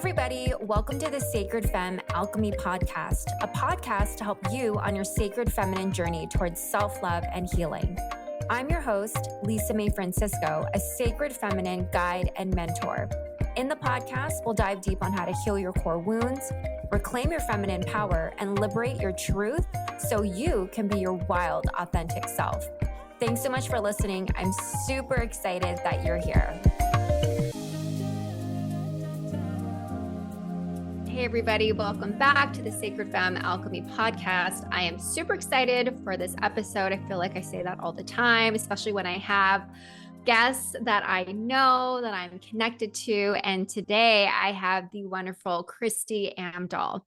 everybody. Welcome to the Sacred Femme Alchemy podcast, a podcast to help you on your sacred feminine journey towards self-love and healing. I'm your host, Lisa Mae Francisco, a sacred feminine guide and mentor. In the podcast, we'll dive deep on how to heal your core wounds, reclaim your feminine power, and liberate your truth so you can be your wild, authentic self. Thanks so much for listening. I'm super excited that you're here. Hey everybody, welcome back to the Sacred Femme Alchemy podcast. I am super excited for this episode. I feel like I say that all the time, especially when I have guests that I know, that I'm connected to. And today I have the wonderful Kristi Amdahl.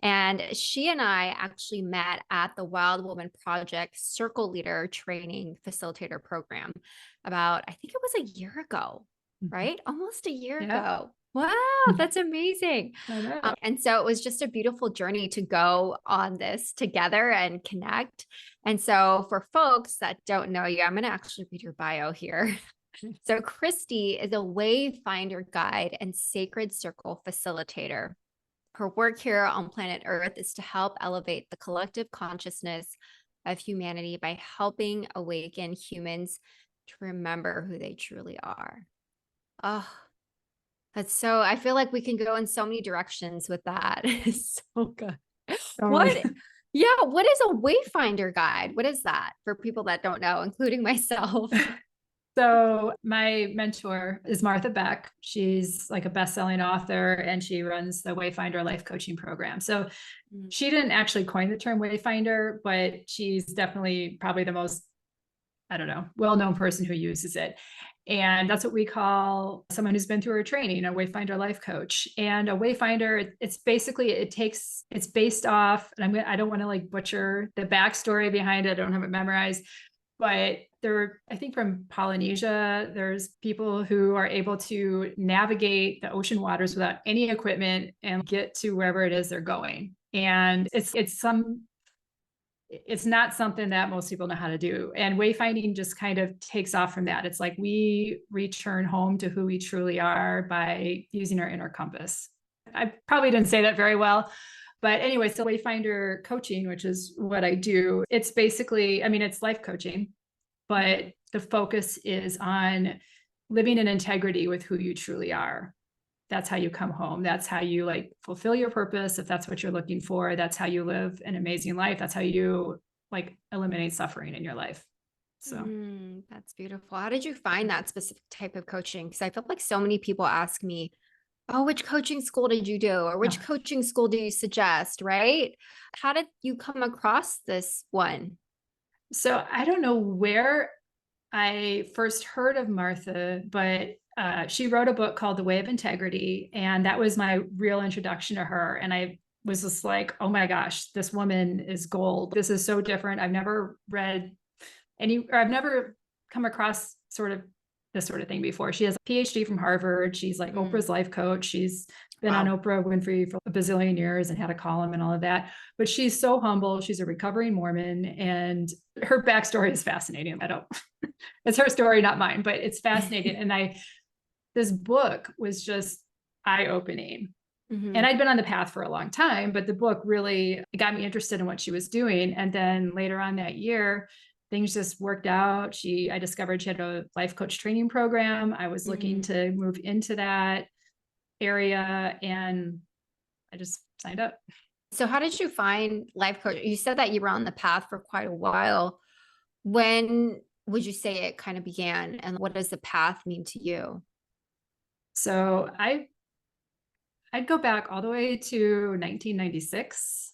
And she and I actually met at the Wild Woman Project Circle Leader Training Facilitator Program about, I think it was a year ago, right? Almost a year ago. Wow, that's amazing. I know. And so it was just a beautiful journey to go on this together and connect. And so for folks that don't know you, I'm going to actually read your bio here. So Kristi is a Wayfinder guide and sacred circle facilitator. Her work here on planet Earth is to help elevate the collective consciousness of humanity by helping awaken humans to remember who they truly are. Oh, that's so, I feel like we can go in so many directions with that. It's so good. What is a Wayfinder guide? What is that for people that don't know, including myself? So my mentor is Martha Beck. She's like a best-selling author and she runs the Wayfinder life coaching program. So she didn't actually coin the term Wayfinder, but she's definitely probably the most, well-known person who uses it. And that's what we call someone who's been through her training, a Wayfinder life coach. And a Wayfinder, it's based off, and I don't want to like butcher the backstory behind it. I don't have it memorized, but I think from Polynesia, there's people who are able to navigate the ocean waters without any equipment and get to wherever it is they're going. And it's not something that most people know how to do. And wayfinding just kind of takes off from that. It's like we return home to who we truly are by using our inner compass. I probably didn't say that very well, but anyway, so Wayfinder coaching, which is what I do, it's basically, it's life coaching, but the focus is on living in integrity with who you truly are. That's how you come home. That's how you like fulfill your purpose. If that's what you're looking for, that's how you live an amazing life. That's how you like eliminate suffering in your life. So that's beautiful. How did you find that specific type of coaching? Because I feel like so many people ask me, oh, which coaching school did you do? Or which coaching school do you suggest? Right? How did you come across this one? So I don't know where I first heard of Martha, but she wrote a book called The Way of Integrity. And that was my real introduction to her. And I was just like, oh my gosh, this woman is gold. This is so different. I've never read I've never come across this sort of thing before. She has a PhD from Harvard. She's like Oprah's life coach. She's been on Oprah Winfrey for a bazillion years and had a column and all of that. But she's so humble. She's a recovering Mormon and her backstory is fascinating. It's her story, not mine, but it's fascinating. And this book was just eye-opening. And I'd been on the path for a long time, but the book really got me interested in what she was doing. And then later on that year, things just worked out. I discovered she had a life coach training program. I was looking to move into that area and I just signed up. So how did you find life coach? You said that you were on the path for quite a while. When would you say it kind of began? And what does the path mean to you? So I'd go back all the way to 1996.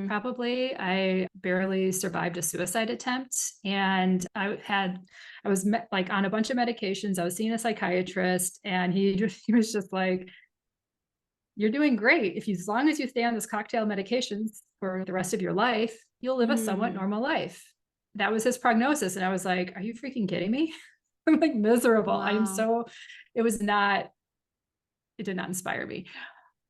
Probably. I barely survived a suicide attempt and I was like on a bunch of medications. I was seeing a psychiatrist and he was just like, you're doing great. As long as you stay on this cocktail medications for the rest of your life, you'll live a somewhat normal life. That was his prognosis. And I was like, are you freaking kidding me? I'm like miserable. Wow. It did not inspire me.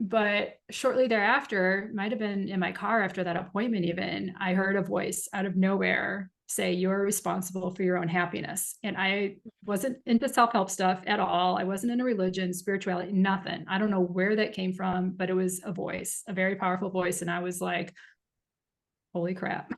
But shortly thereafter, might have been in my car after that appointment even, I heard a voice out of nowhere say you're responsible for your own happiness. And I wasn't into self-help stuff at all. I wasn't into religion, spirituality, nothing. I don't know where that came from, but it was a voice, a very powerful voice. And I was like, holy crap.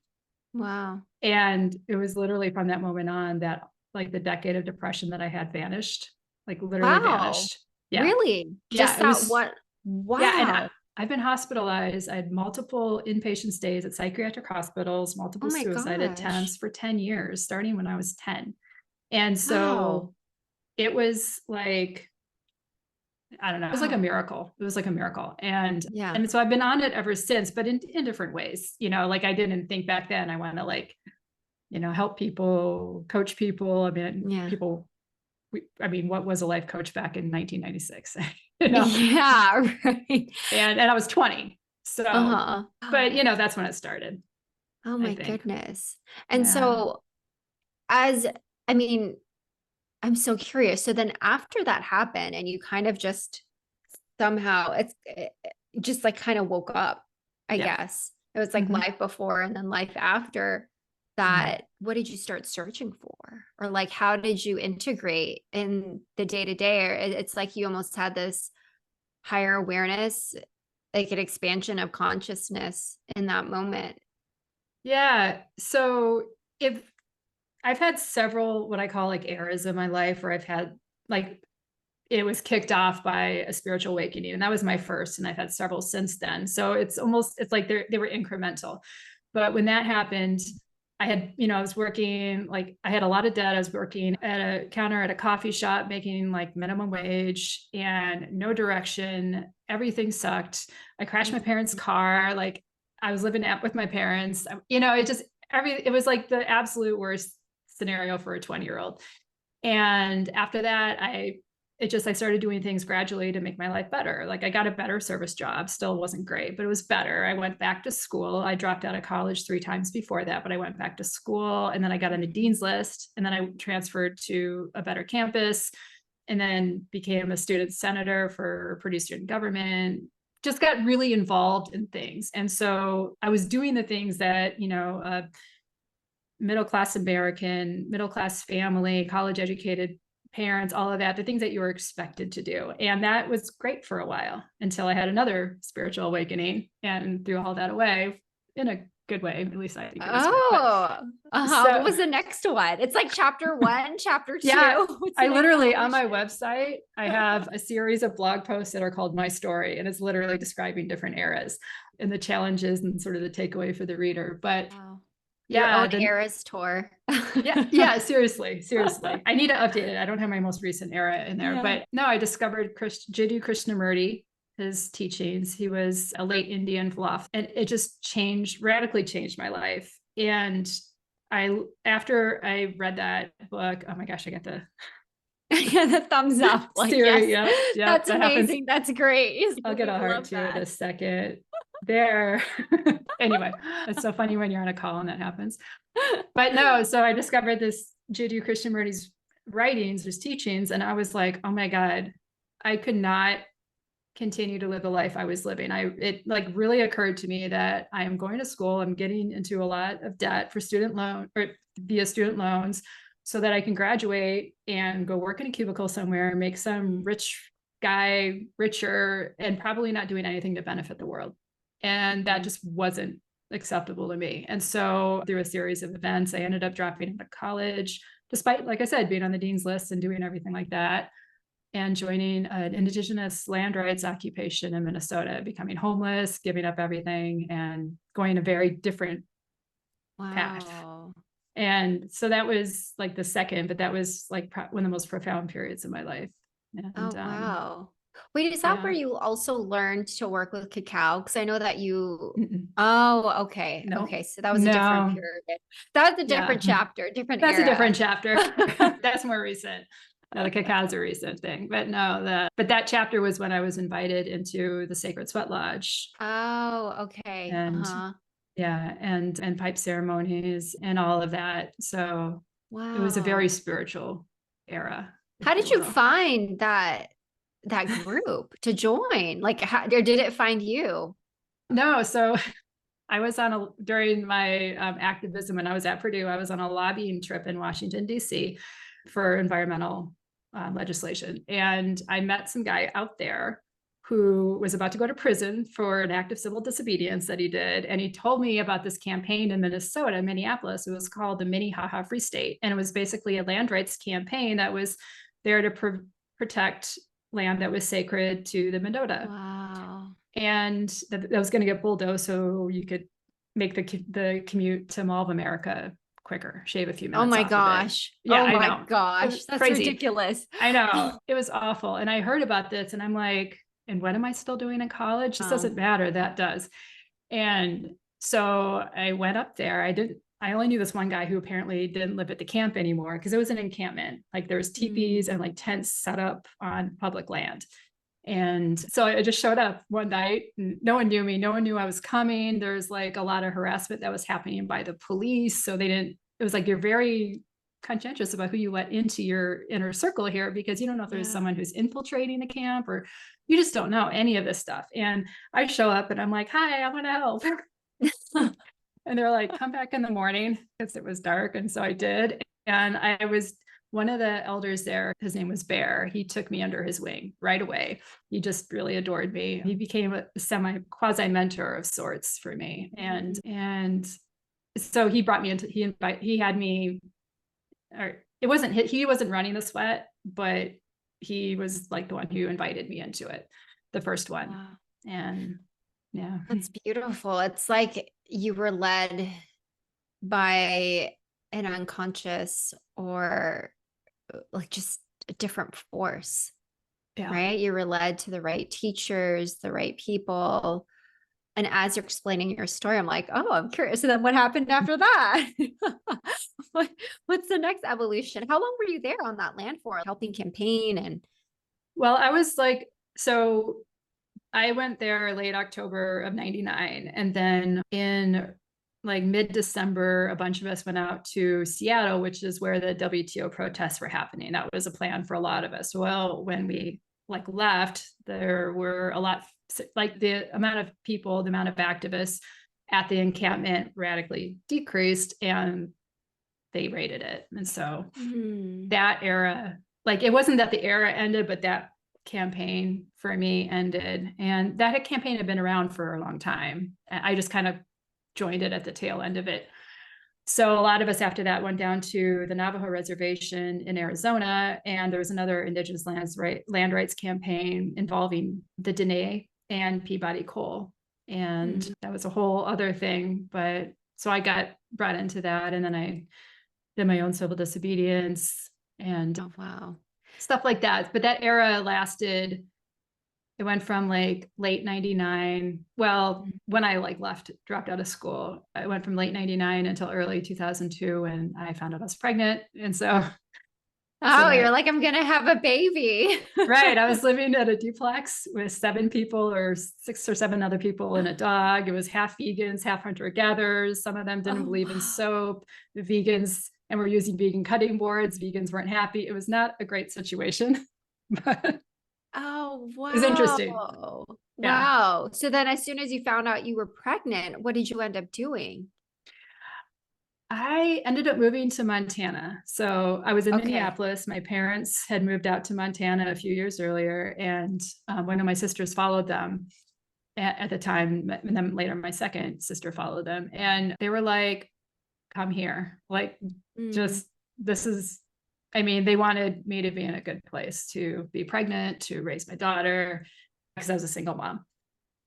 Wow. And it was literally from that moment on that like the decade of depression that I had vanished, like literally vanished. Yeah. Really? Just Yeah, that what? Wow. Yeah, and I've been hospitalized. I had multiple inpatient stays at psychiatric hospitals, multiple Oh my suicide gosh. attempts for 10 years, starting when I was 10. And so Wow. it was like, I don't know, it was like a Wow. miracle. It was like a miracle. And Yeah. so I've been on it ever since, but in different ways, you know, like I didn't think back then I want to like, you know, help people, coach people. I mean, Yeah. people, I mean, what was a life coach back in 1996? You know? Yeah, right. And I was 20. So, Uh-huh. but you know, that's when it started. Oh I my think. goodness. And Yeah. so as, I mean, I'm so curious. So then after that happened and you kind of just somehow just like kind of woke up, I Yeah. guess. It was like Mhm. life before and then life after that. What did you start searching for? Or like, how did you integrate in the day to day? Or it's like you almost had this higher awareness, like an expansion of consciousness in that moment. Yeah. So if I've had several what I call like eras in my life where I've had like it was kicked off by a spiritual awakening, and that was my first, and I've had several since then. So it's like they were incremental. But when that happened, I had, you know, I was working, like I had a lot of debt. I was working at a counter at a coffee shop, making like minimum wage and no direction. Everything sucked. I crashed my parents' car. Like I was living with my parents, you know, it was like the absolute worst scenario for a 20-year-old. And after that, I started doing things gradually to make my life better. Like I got a better service job, still wasn't great, but it was better. I went back to school. I dropped out of college 3 times before that, but I went back to school, and then I got on the dean's list, and then I transferred to a better campus, and then became a student senator for Purdue student government. Just got really involved in things. And so I was doing the things that, you know, middle-class American, middle-class family, college educated parents, all of that, the things that you were expected to do. And that was great for a while until I had another spiritual awakening and threw all that away in a good way. At least I think it was good. So, What was the next one? It's like chapter 1, chapter 2. Yeah, I literally on my website, I have a series of blog posts that are called My Story, and it's literally describing different eras and the challenges and sort of the takeaway for the reader. But Wow. yeah, Your own eras tour. yeah, seriously. I need to update it. I don't have my most recent era in there, but no, I discovered Jiddu Krishnamurti, his teachings. He was a late Indian philosopher, and it just radically changed my life. And after I read that book, oh my gosh, I got the thumbs up. Like, yes, that's that amazing. Happens. That's great. I'll get a heart too in a second. There. Anyway, it's so funny when you're on a call and that happens. But no, so I discovered this Jiddu Krishnamurti's writings, his teachings, and I was like, oh my God, I could not continue to live the life I was living. It like really occurred to me that I am going to school, I'm getting into a lot of debt for student loan or via student loans so that I can graduate and go work in a cubicle somewhere and make some rich guy richer and probably not doing anything to benefit the world. And that just wasn't acceptable to me. And so through a series of events, I ended up dropping out of college, despite, like I said, being on the dean's list and doing everything like that, and joining an indigenous land rights occupation in Minnesota, becoming homeless, giving up everything, and going a very different path. And so that was like the second, but that was like one of the most profound periods of my life. And, wow. Wait, is that where you also learned to work with cacao? Because I know that you. Oh, okay. No. Okay, so that was a different period. That was a different chapter, different era. That's a different chapter. That's more recent. No, the cacao is a recent thing, but no, but that chapter was when I was invited into the Sacred Sweat Lodge. Oh, okay. And yeah, and pipe ceremonies and all of that. So it was a very spiritual era. How did you find that group to join? Like, or did it find you? No, so I was during my activism when I was at Purdue, I was on a lobbying trip in Washington, D.C. for environmental legislation. And I met some guy out there who was about to go to prison for an act of civil disobedience that he did. And he told me about this campaign in Minnesota, Minneapolis. It was called the Minnehaha Free State. And it was basically a land rights campaign that was there to protect land that was sacred to the Mendota. Wow. And that was going to get bulldozed so you could make the commute to Mall of America quicker, shave a few minutes. Oh my off gosh. Of it. Yeah, oh I my know. gosh. That's crazy. ridiculous. I know. It was awful. And I heard about this and I'm like, and what am I still doing in college? This doesn't matter. That does. And so I went up there. I only knew this one guy who apparently didn't live at the camp anymore because it was an encampment. Like there was teepees and like tents set up on public land. And so I just showed up one night and no one knew me. No one knew I was coming. There's like a lot of harassment that was happening by the police. So it was like, you're very conscientious about who you let into your inner circle here, because you don't know if there's someone who's infiltrating the camp, or you just don't know any of this stuff. And I show up and I'm like, hi, I want to help. And they're like, come back in the morning, because it was dark. And so I did. And I was one of the elders there, his name was Bear. He took me under his wing right away. He just really adored me. He became a quasi mentor of sorts for me. And so he brought me into, he had me, or he wasn't running the sweat, but he was like the one who invited me into it, the first one. Wow. And yeah. That's beautiful. It's like you were led by an unconscious or like just a different force, right? You were led to the right teachers, the right people. And as you're explaining your story, I'm like, oh, I'm curious. So then what happened after that? What's the next evolution? How long were you there on that land for, helping campaign? And well, I was like, so I went there late October of 99. And then in like mid-December, a bunch of us went out to Seattle, which is where the WTO protests were happening. That was a plan for a lot of us. Well, when we like left, there were a lot, like the amount of people, the amount of activists at the encampment radically decreased, and they raided it. And so that era, like it wasn't that the era ended, but that campaign for me ended. And that campaign had been around for a long time. I just kind of joined it at the tail end of it. So a lot of us after that went down to the Navajo reservation in Arizona, and there was another indigenous land rights campaign involving the Dene and Peabody coal. And that was a whole other thing. But so I got brought into that, and then I did my own civil disobedience and stuff like that. But that era lasted, it went from like late 99. Well, when I like dropped out of school, I went from late 99 until early 2002, and I found out I was pregnant. And so you're like, I'm going to have a baby. Right. I was living at a duplex with 7 people or 6 or 7 other people and a dog. It was half vegans, half hunter-gatherers. Some of them didn't believe in soap. The vegans, and we're using vegan cutting boards. Vegans weren't happy. It was not a great situation. But oh, wow. It was interesting. Wow. So then as soon as you found out you were pregnant, what did you end up doing? I ended up moving to Montana. So I was in Minneapolis. My parents had moved out to Montana a few years earlier, and one of my sisters followed them at the time. And then later my second sister followed them, and they were like, come here. Like, just, this is, I mean, they wanted me to be in a good place, to be pregnant, to raise my daughter, because I was a single mom.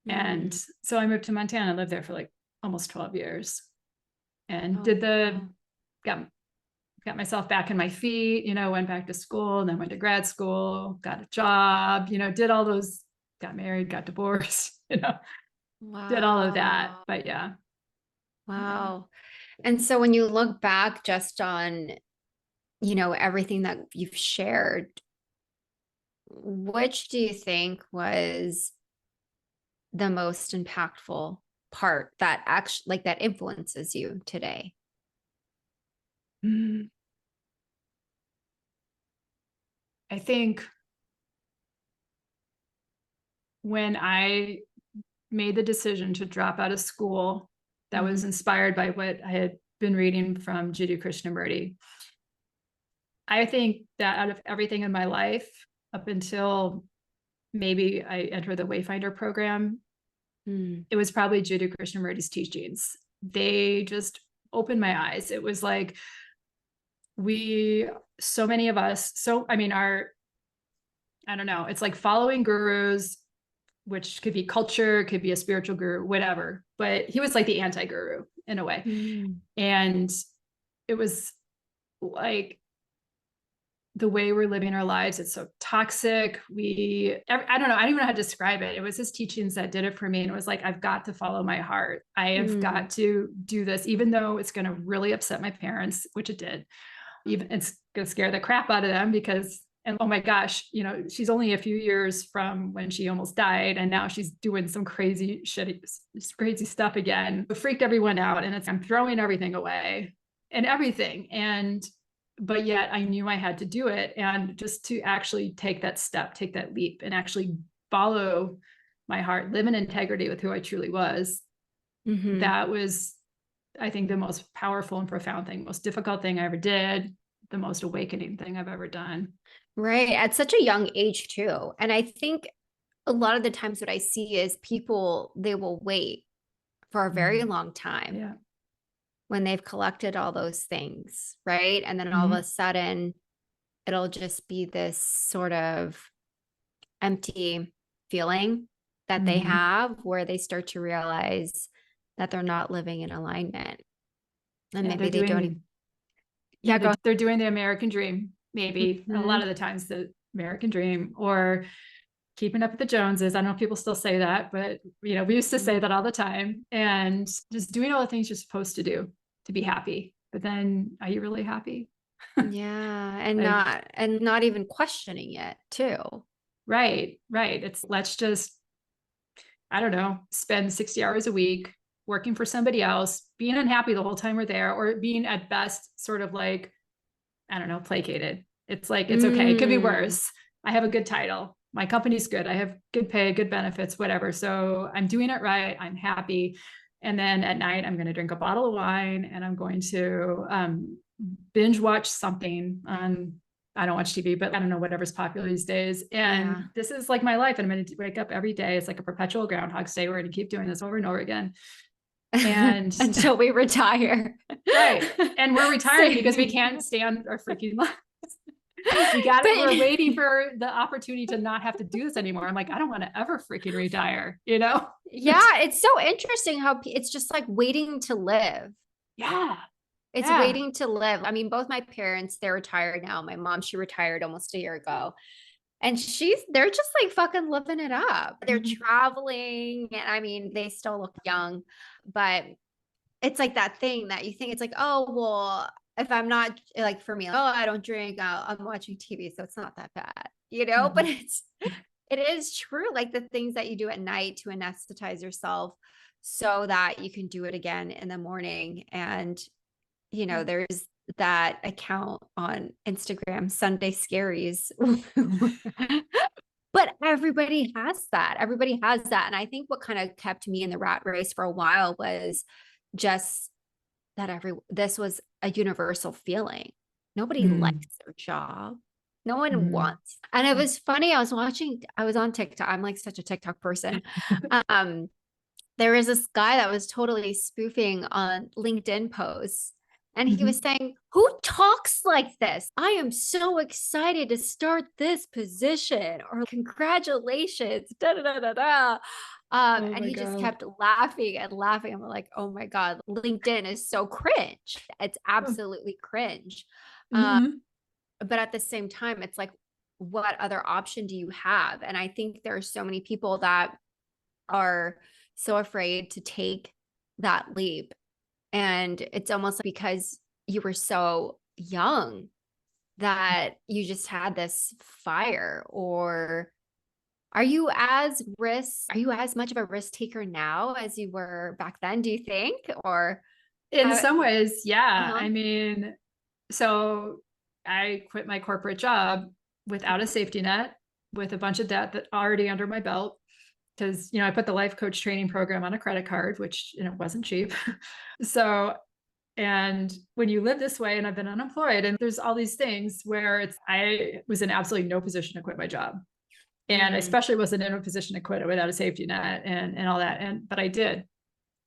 And so I moved to Montana, lived there for like almost 12 years. And got myself back on my feet, went back to school, and then went to grad school, got a job, did all those, got married, got divorced, did all of that. But yeah. Wow. And so when you look back just on, everything that you've shared, which do you think was the most impactful part that actually, like, that influences you today? I think when I made the decision to drop out of school that was inspired by what I had been reading from Jiddu Krishnamurti. I think that out of everything in my life, up until maybe I entered the Wayfinder program, it was probably Jiddu Krishnamurti's teachings. They just opened my eyes. It was like, so many of us, I don't know, it's like following gurus, which could be culture, could be a spiritual guru, whatever. But he was like the anti-guru in a way. And it was like, the way we're living our lives, it's so toxic. I don't know, I don't even know how to describe it. It was his teachings that did it for me. And it was like, I've got to follow my heart. I have got to do this, even though it's going to really upset my parents, which it did. Even it's going to scare the crap out of them because, and oh my gosh, you know, she's only a few years from when she almost died. And now she's doing some crazy stuff again. It freaked everyone out. And I'm throwing everything away and everything. But yet I knew I had to do it. And just to actually take that step, take that leap and actually follow my heart, live in integrity with who I truly was. That was, I think, the most powerful and profound thing, most difficult thing I ever did, the most awakening thing I've ever done. Right. At such a young age too. And I think a lot of the times what I see is people, they will wait for a very long time. Yeah. When they've collected all those things, right? And then all of a sudden, it'll just be this sort of empty feeling that they have where they start to realize that they're not living in alignment. And maybe they don't. They're doing the American dream, maybe. A lot of the times the American dream, or keeping up with the Joneses. I don't know if people still say that, but you know, we used to say that all the time, and just doing all the things you're supposed to do to be happy. But then are you really happy? Yeah. And not even questioning it too. Right. It's let's just, I don't know, spend 60 hours a week working for somebody else, being unhappy the whole time we're there, or being at best sort of like, I don't know, placated. It's like, it's okay. It could be worse. I have a good title. My company's good. I have good pay, good benefits, whatever. So I'm doing it right. I'm happy. And then at night, I'm going to drink a bottle of wine and I'm going to binge watch something on, I don't watch TV, but I don't know, whatever's popular these days. And this is like my life. And I'm going to wake up every day. It's like a perpetual Groundhog Day. We're going to keep doing this over and over again. And until we retire. Right. And we're retiring because we can't stand our freaking lives. We're waiting for the opportunity to not have to do this anymore. I'm like, I don't want to ever freaking retire, you know? Yeah. It's so interesting how it's just like waiting to live. Yeah. It's waiting to live. I mean, both my parents, they're retired now. My mom, she retired almost a year ago. And they're just like fucking living it up. They're traveling. And I mean, they still look young, but it's like that thing that you think it's like, oh, well, if I'm not like for me, I don't drink, I'm watching TV. So it's not that bad, you know, but it is true. Like the things that you do at night to anesthetize yourself so that you can do it again in the morning. And, you know, there's that account on Instagram, Sunday Scaries. But everybody has that. Everybody has that. And I think what kind of kept me in the rat race for a while was just that this was a universal feeling. Nobody likes their job. No one wants. And it was funny. I was on TikTok. I'm like such a TikTok person. There was this guy that was totally spoofing on LinkedIn posts. And he was saying, who talks like this? I am so excited to start this position, or congratulations. Da, da, da, da, da. And he just kept laughing and laughing. I'm like, oh my God, LinkedIn is so cringe. It's absolutely cringe. But at the same time, it's like, what other option do you have? And I think there are so many people that are so afraid to take that leap. And it's almost because you were so young that you just had this fire. Or are you as much of a risk taker now as you were back then, do you think? Or in some ways, yeah. I mean, so I quit my corporate job without a safety net, with a bunch of debt that already under my belt. because, I put the life coach training program on a credit card, which, wasn't cheap. So, and when you live this way, and I've been unemployed, and there's all these things where I was in absolutely no position to quit my job. And I especially wasn't in a position to quit it without a safety net and all that. But I did.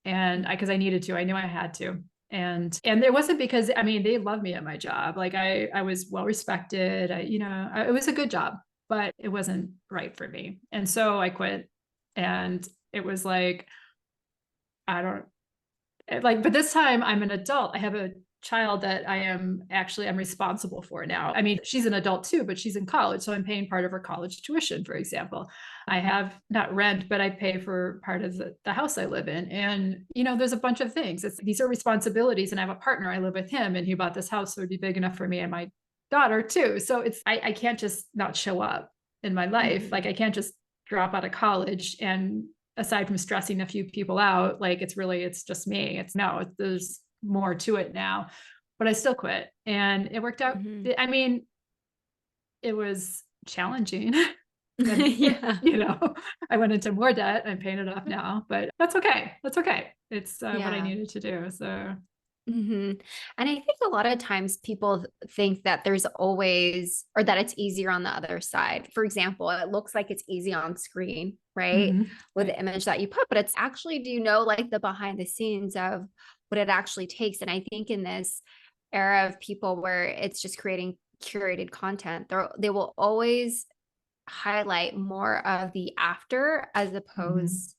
And because I needed to, I knew I had to. And it wasn't because, they loved me at my job. Like I was well respected. It was a good job, but it wasn't right for me. And so I quit. And it was like, but this time I'm an adult. I have a child that I'm responsible for now. She's an adult too, but she's in college. So I'm paying part of her college tuition, for example. I have not rent, but I pay for part of the house I live in. And, there's a bunch of things. These are responsibilities. And I have a partner. I live with him, and he bought this house. So it'd be big enough for me and my daughter too. So I can't just not show up in my life. Like I can't just drop out of college, and aside from stressing a few people out, it's just me. There's more to it now, but I still quit, and it worked out. It was challenging. Yeah. I went into more debt. I'm paying it off now, but that's okay. It's what I needed to do. So. And I think a lot of times people think that there's always, or that it's easier on the other side. For example, it looks like it's easy on screen, right? With the image that you put, but it's actually, do you know, like the behind the scenes of what it actually takes? And I think in this era of people where it's just creating curated content, they will always highlight more of the after as opposed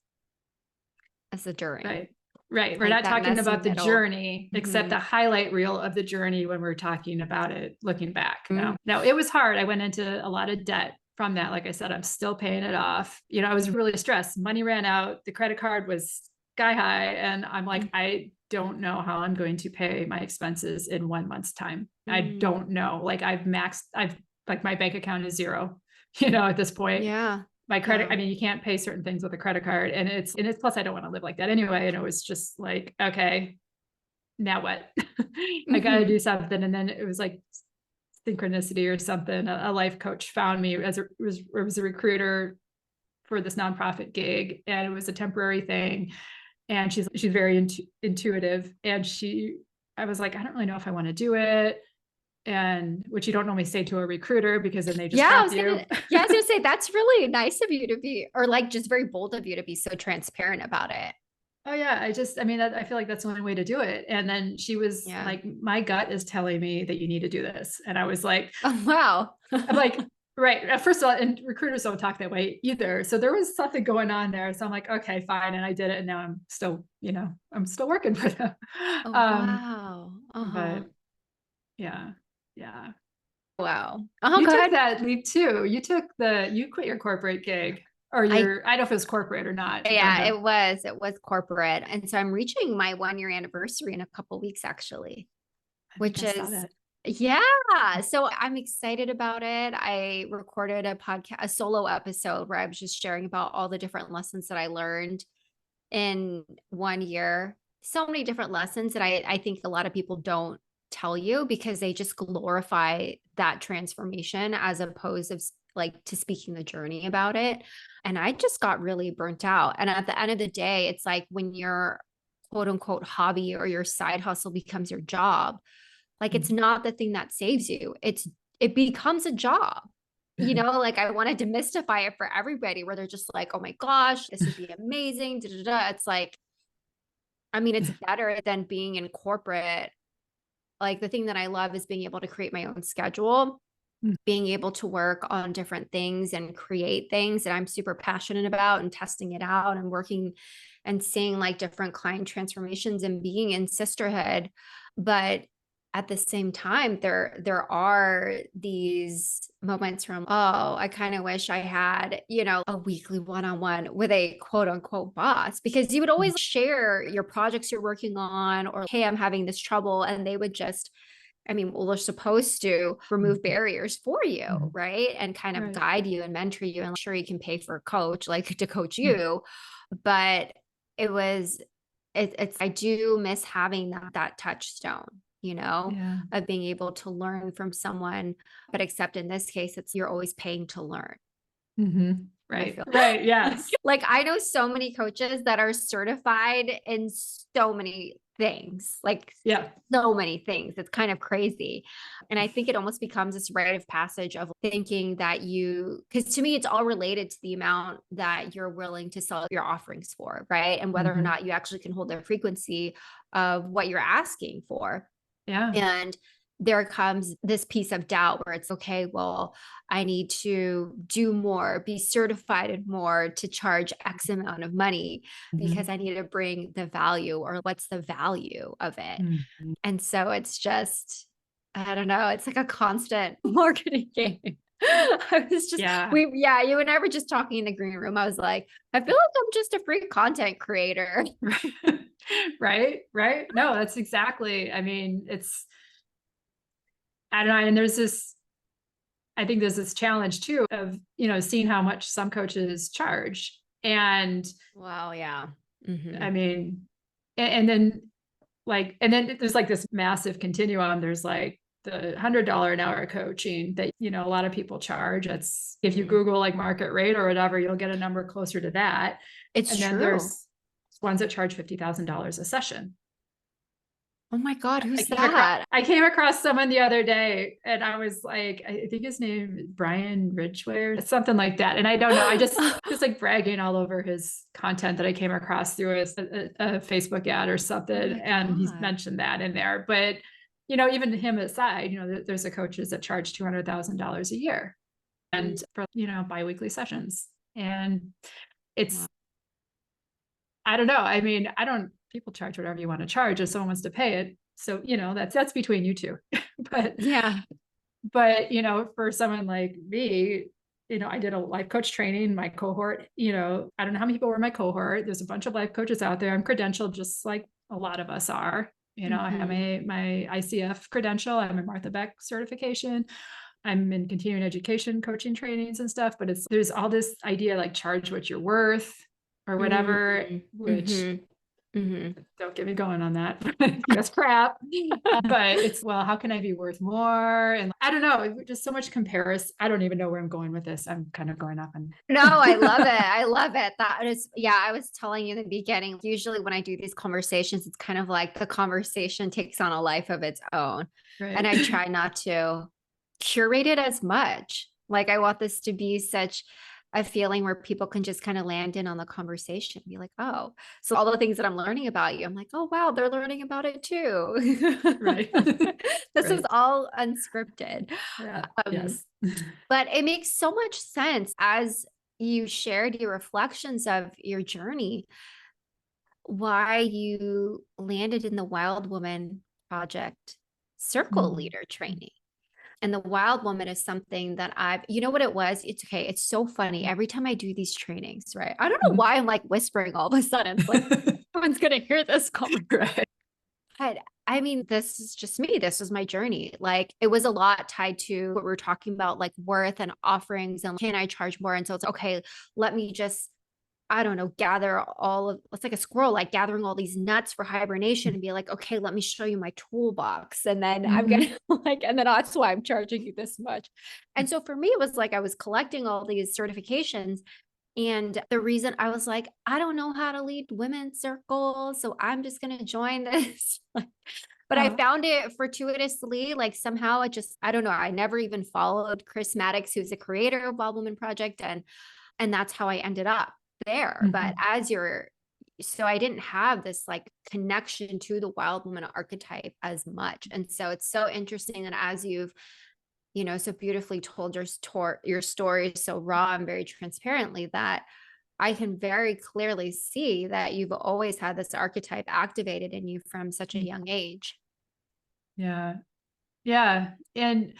as the during. Right. We're not talking about the journey, except the highlight reel of the journey when we're talking about it, looking back. No, it was hard. I went into a lot of debt from that. Like I said, I'm still paying it off. I was really stressed. Money ran out. The credit card was sky high. And I'm like, I don't know how I'm going to pay my expenses in 1 month's time. I don't know. Like my bank account is zero, at this point. Yeah. My credit, you can't pay certain things with a credit card, and it's plus I don't want to live like that anyway. And it was just like, okay, now what? I got to do something. And then it was like synchronicity or something. A life coach found me it was a recruiter for this nonprofit gig, and it was a temporary thing. And she's very intuitive. And I was like, I don't really know if I want to do it. And which you don't normally say to a recruiter, because then they just drop you. I was gonna say, that's really nice of you to be, or like just very bold of you to be so transparent about it. Oh yeah. I feel like that's the only way to do it. And then she was like, my gut is telling me that you need to do this. And I was like, oh, wow. I'm like, right. First of all, and recruiters don't talk that way either. So there was something going on there. So I'm like, okay, fine. And I did it. And now I'm still, I'm still working for them. Oh, wow. But yeah. Yeah. Wow. You took that leap too. You quit your corporate gig, or I don't know if it was corporate or not. Yeah, it was corporate. And so I'm reaching my 1-year anniversary in a couple of weeks, actually, which is, yeah. So I'm excited about it. I recorded a solo episode where I was just sharing about all the different lessons that I learned in 1 year. So many different lessons that I think a lot of people don't tell you, because they just glorify that transformation as opposed to speaking the journey about it. And I just got really burnt out. And at the end of the day, it's like when your quote unquote hobby or your side hustle becomes your job, like it's not the thing that saves you. It becomes a job. Like I want to demystify it for everybody, where they're just like, oh my gosh, this would be amazing. It's like, it's better than being in corporate. Like the thing that I love is being able to create my own schedule, being able to work on different things and create things that I'm super passionate about, and testing it out and working and seeing like different client transformations and being in sisterhood. But at the same time, there are these moments from, oh, I kind of wish I had, a weekly one-on-one with a quote unquote boss, because you would always share your projects you're working on, or, hey, I'm having this trouble. And they would just, well, they're supposed to remove barriers for you, right? And kind of guide you and mentor you. And I'm sure you can pay for a coach, like to coach you. But it's I do miss having that touchstone, of being able to learn from someone. But except in this case, you're always paying to learn. Right. Right. Yes. Like I know so many coaches that are certified in so many things, like Yeah. so many things. It's kind of crazy. And I think it almost becomes this rite of passage of thinking that because to me, it's all related to the amount that you're willing to sell your offerings for, right? And whether or not you actually can hold the frequency of what you're asking for. Yeah. And there comes this piece of doubt where it's okay, well, I need to do more, be certified in more to charge X amount of money because I need to bring the value, or what's the value of it. And so it's just, I don't know, it's like a constant marketing game. I was just, you and I were just talking in the green room. I was like, I feel like I'm just a free content creator. Right. Right. No, that's exactly, I mean, I don't know. And I think there's this challenge too of, seeing how much some coaches charge. And wow. Yeah. I mean, and then there's like this massive continuum. There's like the $100 an hour coaching that, a lot of people charge. It's, if you Google like market rate or whatever, you'll get a number closer to that. It's true. Then there's ones that charge $50,000 a session. Oh my God, who's that? I came across someone the other day and I was like, I think his name is Brian Ridgway or something like that. And I don't know, I just like bragging all over his content that I came across through a Facebook ad or something. And he's mentioned that in there. But, even him aside, there's the coaches that charge $200,000 a year and for, biweekly sessions. And it's, I don't know. I mean, people charge whatever you want to charge if someone wants to pay it. So, that's between you two. But for someone like me, I did a life coach training, my cohort, I don't know how many people were in my cohort. There's a bunch of life coaches out there. I'm credentialed just like a lot of us are, I have my ICF credential. I'm a Martha Beck certification. I'm in continuing education, coaching trainings and stuff, but there's all this idea like charge what you're worth or whatever, which don't get me going on that. That's crap. But it's, well, how can I be worth more? And I don't know, just so much comparison. I don't even know where I'm going with this. I'm kind of going off on. No, I love it. I love it. That is, I was telling you in the beginning, usually when I do these conversations, it's kind of like the conversation takes on a life of its own. Right. And I try not to curate it as much. Like I want this to be such a feeling where people can just kind of land in on the conversation, be like, oh, so all the things that I'm learning about you, I'm like, oh, wow, they're learning about it too. Right. This is all unscripted. Yeah. Yes. But it makes so much sense as you shared your reflections of your journey, why you landed in the Wild Woman Project circle leader training. And the Wild Woman is something that you know what it was? It's okay. It's so funny. Every time I do these trainings, right? I don't know why I'm like whispering all of a sudden. It's like, someone's going to hear this comment. Right. But I mean, this is just me. This was my journey. Like it was a lot tied to what we were talking about, like worth and offerings and can I charge more? And so it's okay. Let me just, I don't know, gather it's like a squirrel, like gathering all these nuts for hibernation and be like, okay, let me show you my toolbox. And then I'm going to and then that's why I'm charging you this much. And so for me, it was like, I was collecting all these certifications. And the reason I was like, I don't know how to lead women's circles, so I'm just going to join this. But I found it fortuitously, like somehow I don't know. I never even followed Chris Maddox, who's the creator of Wild Woman Project. And that's how I ended up there. But so I didn't have this like connection to the wild woman archetype as much. And so it's so interesting that as you've, so beautifully told your story so raw and very transparently, that I can very clearly see that you've always had this archetype activated in you from such a young age. Yeah. Yeah. And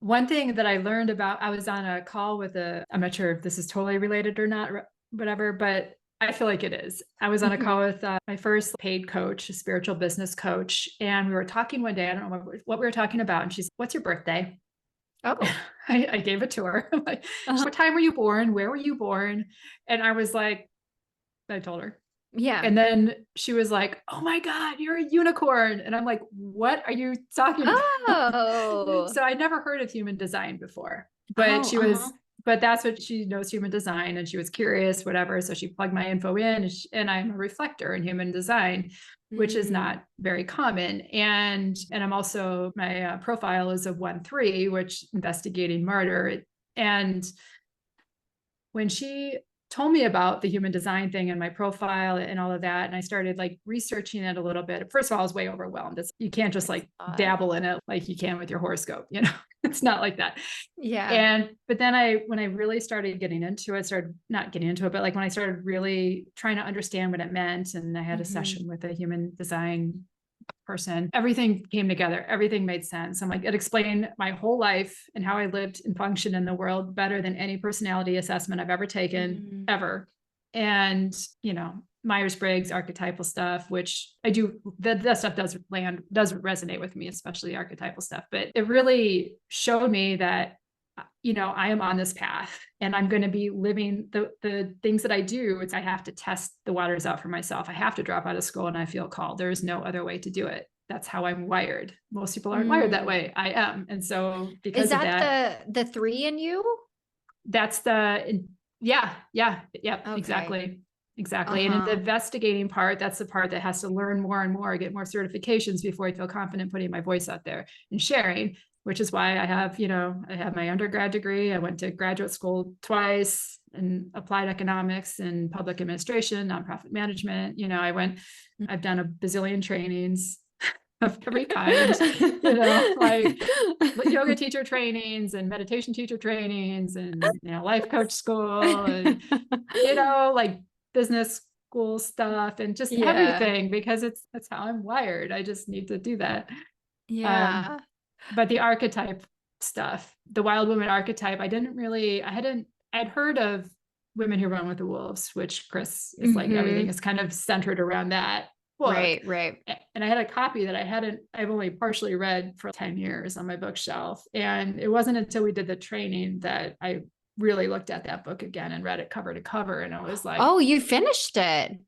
one thing that I learned about, I was on a call with I'm not sure if this is totally related or not, whatever, but I feel like it is. I was on a call with my first paid coach, a spiritual business coach. And we were talking one day, I don't know what we were talking about. And she's, what's your birthday? Oh, I gave it to her. I'm like, what time were you born? Where were you born? And I was like, I told her. Yeah. And then she was like, oh my God, you're a unicorn. And I'm like, what are you talking about? So I never heard of human design before, but she was but that's what she knows, human design, and she was curious, whatever. So she plugged my info in, and I'm a reflector in human design, which is not very common. And I'm also, my profile is a 1-3, which investigating murder. And when she told me about the human design thing and my profile and all of that, and I started like researching it a little bit. First of all, I was way overwhelmed. You can't just like dabble in it like you can with your horoscope, you know. It's not like that. Yeah. But then when I really started getting into it, started not getting into it, but like when I started really trying to understand what it meant, and I had a session with a human design person, everything came together. Everything made sense. I'm like, it explained my whole life and how I lived and functioned in the world better than any personality assessment I've ever taken, ever. And, you know, Myers-Briggs archetypal stuff, which I do, that stuff does resonate with me, especially archetypal stuff. But it really showed me that, you know, I am on this path and I'm going to be living the things that I do. I have to test the waters out for myself. I have to drop out of school and I feel called. There is no other way to do it. That's how I'm wired. Most people aren't wired that way. I am. And so because of that, the 3 in you? That's yeah, okay. Exactly. And in the investigating part, that's the part that has to learn more and more, get more certifications before I feel confident putting my voice out there and sharing, which is why I have, you know, I have my undergrad degree. I went to graduate school twice in applied economics and public administration, nonprofit management. You know, I've done a bazillion trainings of every kind, you know, like yoga teacher trainings and meditation teacher trainings and, you know, life coach school and, you know, like business school stuff and just everything, because that's how I'm wired. I just need to do that. Yeah. But the archetype stuff, the wild woman archetype, I'd heard of Women Who Run with the Wolves, which Chris is like, everything is kind of centered around that book. Right. And I had a copy that I've only partially read for 10 years on my bookshelf. And it wasn't until we did the training that I really looked at that book again and read it cover to cover. And I was like, oh, you finished it.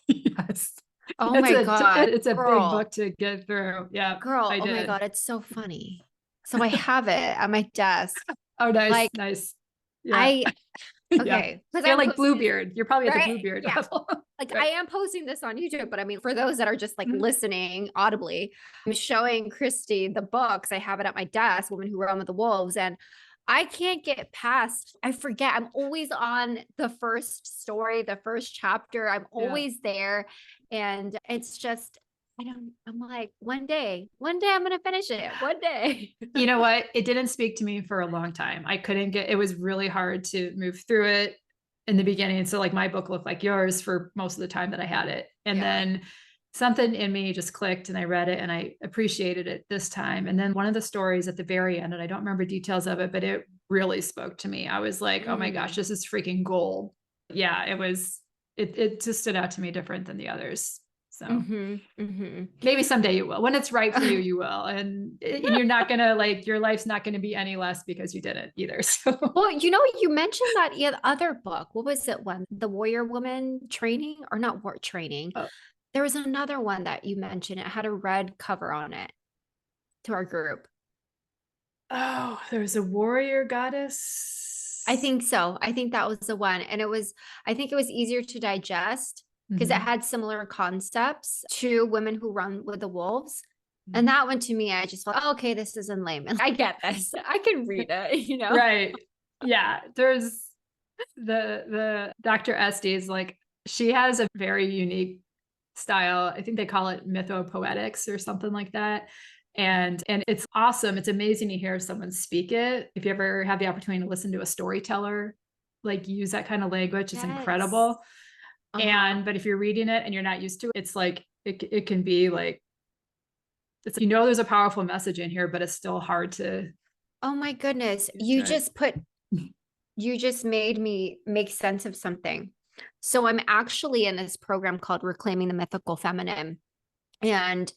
Yes. Oh my God. It's a big book to get through. Yeah. Girl, oh my God. It's so funny. So I have it at my desk. Oh, nice. Like, nice. Yeah. Okay. Yeah. You're like Bluebeard. You're probably at the Bluebeard level. Like I am posting this on YouTube, but I mean, for those that are just like listening audibly, I'm showing Kristi the books. I have it at my desk, Women Who Run with the Wolves. And I can't get past, I forget, I'm always on the first story, the first chapter. I'm always there. And it's just, I'm like, one day I'm going to finish it. One day. You know what? It didn't speak to me for a long time. It was really hard to move through it in the beginning. So like my book looked like yours for most of the time that I had it. And then something in me just clicked and I read it and I appreciated it this time. And then one of the stories at the very end, and I don't remember details of it, but it really spoke to me. I was like, oh my gosh, this is freaking gold. Yeah, it just stood out to me different than the others. So maybe someday you will. When it's right for you, you will. And you're not going to like, your life's not going to be any less because you didn't either. So, well, you know, you mentioned that other book. What was it? The Warrior Woman training, or not war training. Oh. There was another one that you mentioned. It had a red cover on it to our group. Oh, there was a warrior goddess. I think so. I think that was the one. And I think it was easier to digest because it had similar concepts to Women Who Run with the Wolves. And that one to me, I just thought, oh, okay, this is in layman. I get this. I can read it, you know? Right. Yeah. There's the Dr. Estes, like she has a very unique style. I think they call it mythopoetics or something like that. And it's awesome. It's amazing to hear someone speak it. If you ever have the opportunity to listen to a storyteller, like use that kind of language, it's incredible. But if you're reading it and you're not used to it, it's like, it can be like, it's, you know, there's a powerful message in here, but it's still hard to. Oh my goodness. You just made me make sense of something. So I'm actually in this program called Reclaiming the Mythical Feminine, and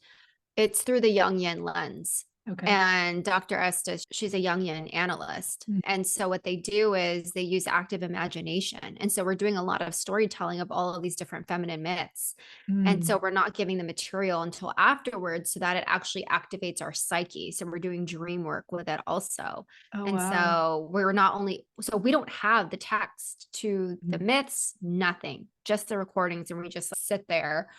it's through the Jungian lens. Okay. And Dr. Estes, she's a Jungian analyst. Mm. And so what they do is they use active imagination. And so we're doing a lot of storytelling of all of these different feminine myths. And so Mm. we're not giving the material until afterwards so that it actually activates our psyche. So we're doing dream work with it also. Oh, And wow. so we're not only, so we don't have the text to the Mm. myths, nothing, just the recordings. And we just sit there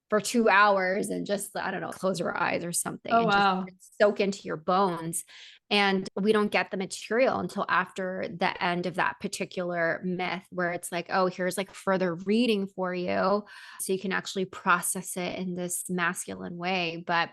for 2 hours and just, I don't know, close your eyes or something Oh, and just wow. soak into your bones. And we don't get the material until after the end of that particular myth, where it's like, oh, here's like further reading for you. So you can actually process it in this masculine way. But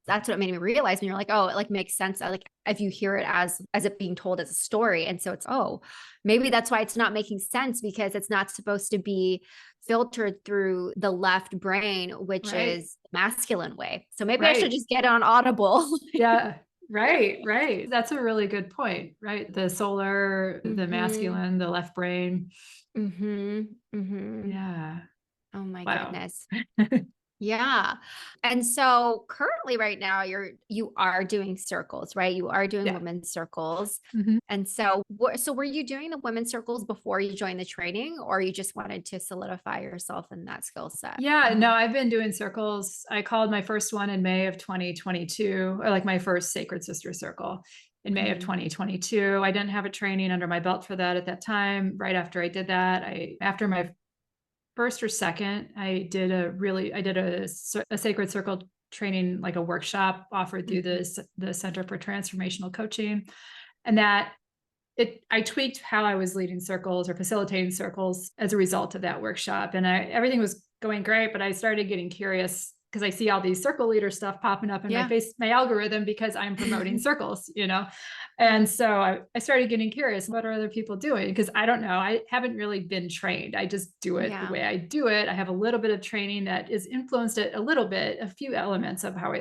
that's what made me realize when you're like, oh, it like makes sense. Like if you hear it as it being told as a story. And so it's, oh, maybe that's why it's not making sense, because it's not supposed to be filtered through the left brain, which Right. is masculine way. So maybe I should Right. just get on Audible. Yeah. Right. Right. That's a really good point. Right. The solar, the Mm-hmm. masculine, the left brain. Mm-hmm. Mm-hmm. Yeah. Oh my Wow. goodness. Yeah. And so currently right now you are doing circles, right? You are doing Yeah. women's circles. Mhm. And so so were you doing the women's circles before you joined the training, or you just wanted to solidify yourself in that skill set? Yeah, no, I've been doing circles. I called my first one in May of 2022, or like my first Sacred Sister circle in May of Mhm. 2022. I didn't have a training under my belt for that at that time. Right after I did that, after my first or second, I did a Sacred Circle training, like a workshop offered through Mhm. the Center for Transformational Coaching. And I tweaked how I was leading circles or facilitating circles as a result of that workshop. And everything was going great, but I started getting curious because I see all these circle leader stuff popping up in Yeah. my algorithm, because I'm promoting circles, you know? And so I started getting curious. What are other people doing? Because I don't know. I haven't really been trained. I just do it the Yeah. way I do it. I have a little bit of training that is influenced it a little bit, a few elements of how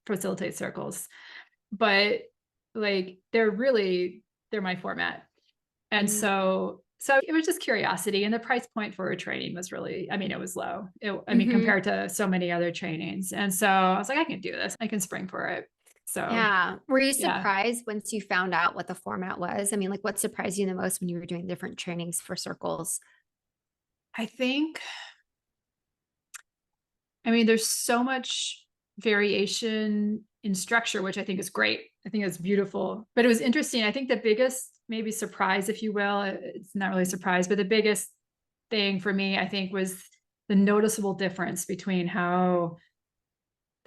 facilitate circles. But like they're my format. And Mm. so it was just curiosity, and the price point for a training was really, I mean, it was low. Mhm. Compared to so many other trainings. And so I was like, I can do this. I can spring for it. So Yeah. Were you yeah, surprised once you found out what the format was? I mean, like what surprised you the most when you were doing different trainings for circles? I think, I mean, there's so much variation in structure, which I think is great. I think it's beautiful, but it was interesting. I think the biggest maybe surprise, if you will, it's not really a surprise, but the biggest thing for me, I think, was the noticeable difference between how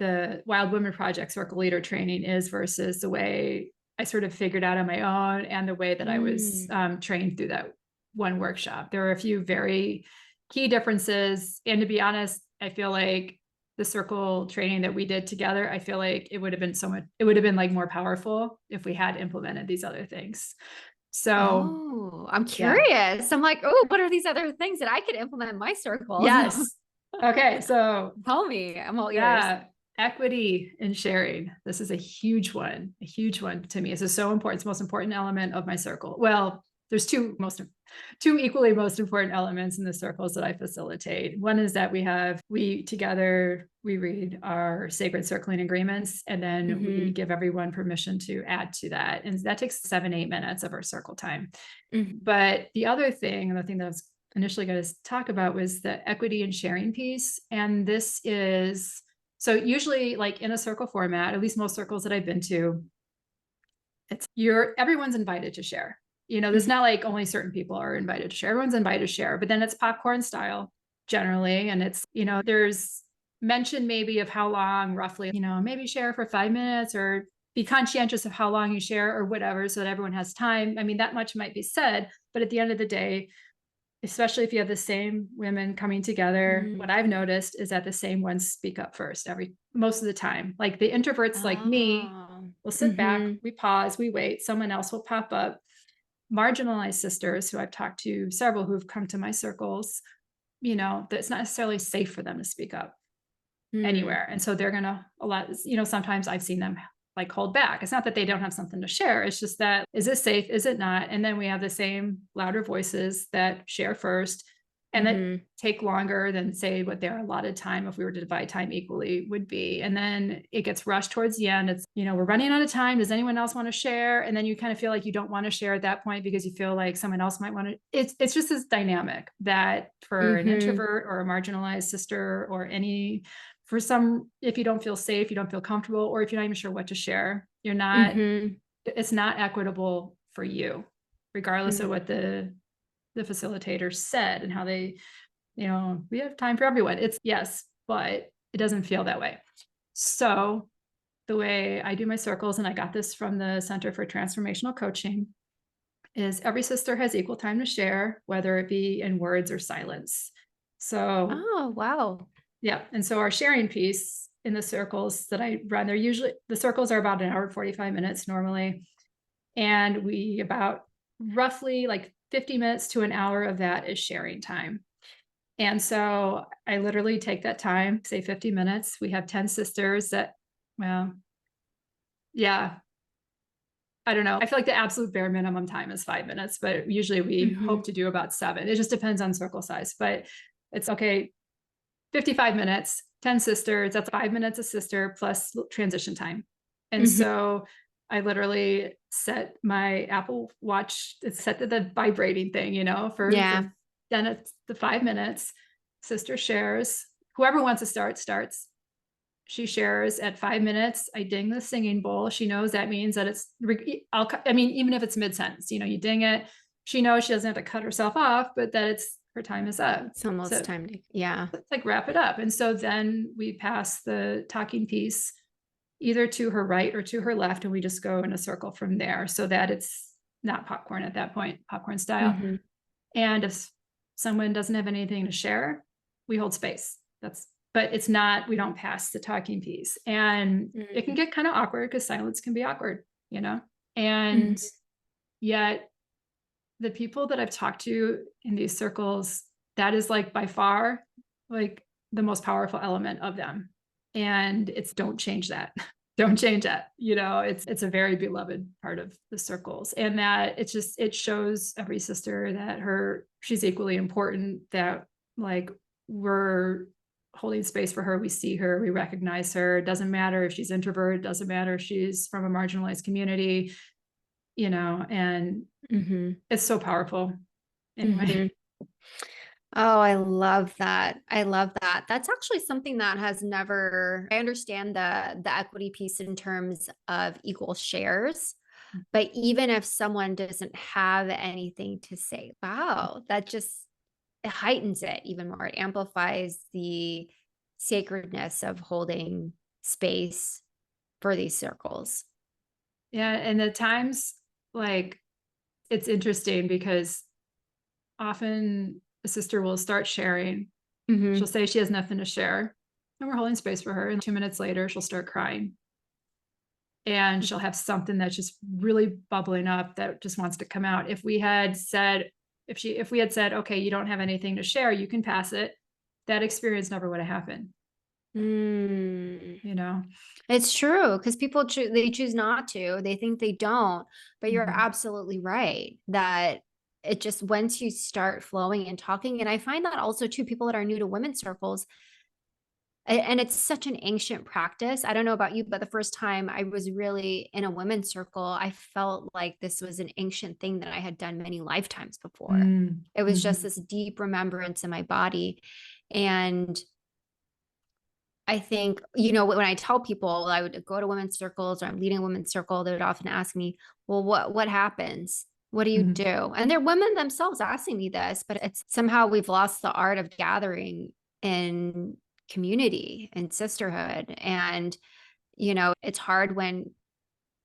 the Wild Women Project Circle Leader training is versus the way I sort of figured out on my own, and the way that I was Mm. trained through that one workshop. There are a few very key differences. And to be honest, I feel like the circle training that we did together, I feel like it would have been like more powerful if we had implemented these other things. So Oh, I'm yeah. curious. I'm like, oh, what are these other things that I could implement in my circles? Yes. Okay. So Tell me. I'm all ears. yeah, equity and sharing. This is a huge one to me. This is so important. It's the most important element of my circle. Well, there's two equally most important elements in the circles that I facilitate. One is that we together, we read our sacred circling agreements, and then we Mhm. give everyone permission to add to that. And that takes 7-8 minutes of our circle time. Mhm. But the other thing, and the thing that I was initially going to talk about, was the equity and sharing piece. And this is, so usually like in a circle format, at least most circles that I've been to, everyone's invited to share. There's Mhm. not like only certain people are invited to share. Everyone's invited to share, but then it's popcorn style generally. And there's mention maybe of how long roughly, maybe share for 5 minutes, or be conscientious of how long you share or whatever, so that everyone has time. I mean, that much might be said, but at the end of the day, especially if you have the same women coming together, what Mhm. I've noticed is that the same ones speak up first most of the time. Like the introverts like me Oh. will sit back, Mhm. we pause, we wait, someone else will pop up. Marginalized sisters, who I've talked to, several who've come to my circles, that it's not necessarily safe for them to speak up Mm. anywhere. And so they're gonna sometimes I've seen them like hold back. It's not that they don't have something to share. It's just that, is it safe? Is it not? And then we have the same louder voices that share first. and that take longer than say what their allotted time, if we were to divide time equally, would be. And then it gets rushed towards the end. It's, we're running out of time. Does anyone else want to share? And then you kind of feel like you don't want to share at that point because you feel like someone else might want to. It's just this dynamic that for an introvert or a marginalized sister or for some, if you don't feel safe, you don't feel comfortable, or if you're not even sure what to share, you're not, it's not equitable for you, regardless of what the facilitator said and how they, we have time for everyone. It's yes, but it doesn't feel that way. So the way I do my circles, and I got this from the Center for Transformational Coaching, is every sister has equal time to share, whether it be in words or silence. So, oh, wow. Yeah. And so our sharing piece in the circles that I run, the circles are about an hour and 45 minutes normally. And we about roughly like 50 minutes to an hour of that is sharing time. And so I literally take that time, say 50 minutes. We have 10 sisters that, well, yeah, I don't know. I feel like the absolute bare minimum time is 5 minutes, but usually we hope to do about 7. It just depends on circle size, but it's okay. 55 minutes, 10 sisters, that's 5 minutes a sister plus transition time. And so I literally set my Apple Watch, it's set to the vibrating thing, for then it's the 5 minutes. Sister shares. Whoever wants to start starts. She shares at 5 minutes. I ding the singing bowl. She knows that means that it's, even if it's mid-sentence, you ding it. She knows she doesn't have to cut herself off, but that her time is up. It's almost time to, It's like wrap it up. And so then we pass the talking piece either to her right or to her left, and we just go in a circle from there so that it's not popcorn at that point, popcorn style. And if someone doesn't have anything to share, we hold space. But it's not, we don't pass the talking piece. And it can get kind of awkward because silence can be awkward, and yet the people that I've talked to in these circles, that is like by far like the most powerful element of them. And it's don't change that. Don't change that. It's a very beloved part of the circles. And that it shows every sister that she's equally important, that like we're holding space for her. We see her, we recognize her. It doesn't matter if she's introverted, doesn't matter if she's from a marginalized community, and it's so powerful. Anyway. Oh, I love that. I love that. That's actually something that has never, I understand the equity piece in terms of equal shares, but even if someone doesn't have anything to say, wow, that just it heightens it even more. It amplifies the sacredness of holding space for these circles. Yeah. And at times, like, it's interesting because often a sister will start sharing. She'll say she has nothing to share, and we're holding space for her. And 2 minutes later, she'll start crying. And she'll have something that's just really bubbling up that just wants to come out. If we had said, okay, you don't have anything to share, you can pass it, that experience never would have happened. It's true, because people they choose not to. They think they don't, but you're absolutely right that it just, once you start flowing and talking, and I find that also too, people that are new to women's circles, and it's such an ancient practice. I don't know about you, but the first time I was really in a women's circle, I felt like this was an ancient thing that I had done many lifetimes before. It was just this deep remembrance in my body. And I think, when I tell people I would go to women's circles or I'm leading a women's circle, they would often ask me, well, what happens? What do you do? And they're women themselves asking me this, but it's somehow we've lost the art of gathering in community and sisterhood. And, it's hard when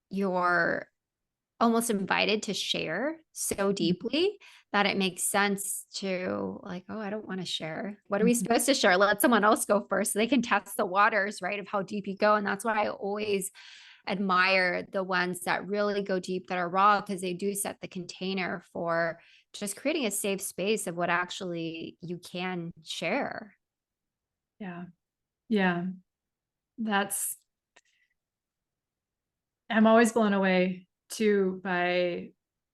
you're almost invited to share so deeply that it makes sense to like, oh, I don't want to share. What are we supposed to share? Let someone else go first so they can test the waters, right, of how deep you go. And that's why I always admire the ones that really go deep, that are raw, because they do set the container for just creating a safe space of what actually you can share. Yeah. I'm always blown away too by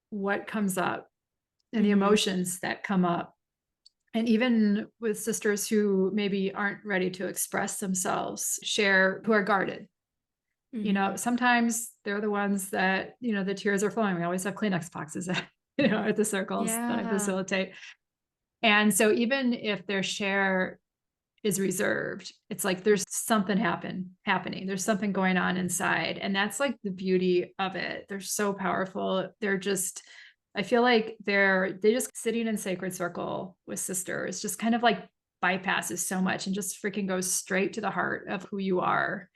what comes up and the emotions that come up. And even with sisters who maybe aren't ready to express themselves, share, who are guarded. You know, sometimes they're the ones that, you know, the tears are flowing. We always have Kleenex boxes at, you know, at the circles that I Yeah. facilitate. And so even if their share is reserved, it's like there's something happening. There's something going on inside. And that's like the beauty of it. They're so powerful. They're just, I feel like they just sitting in sacred circle with sisters, just kind of like bypasses so much and just freaking goes straight to the heart of who you are.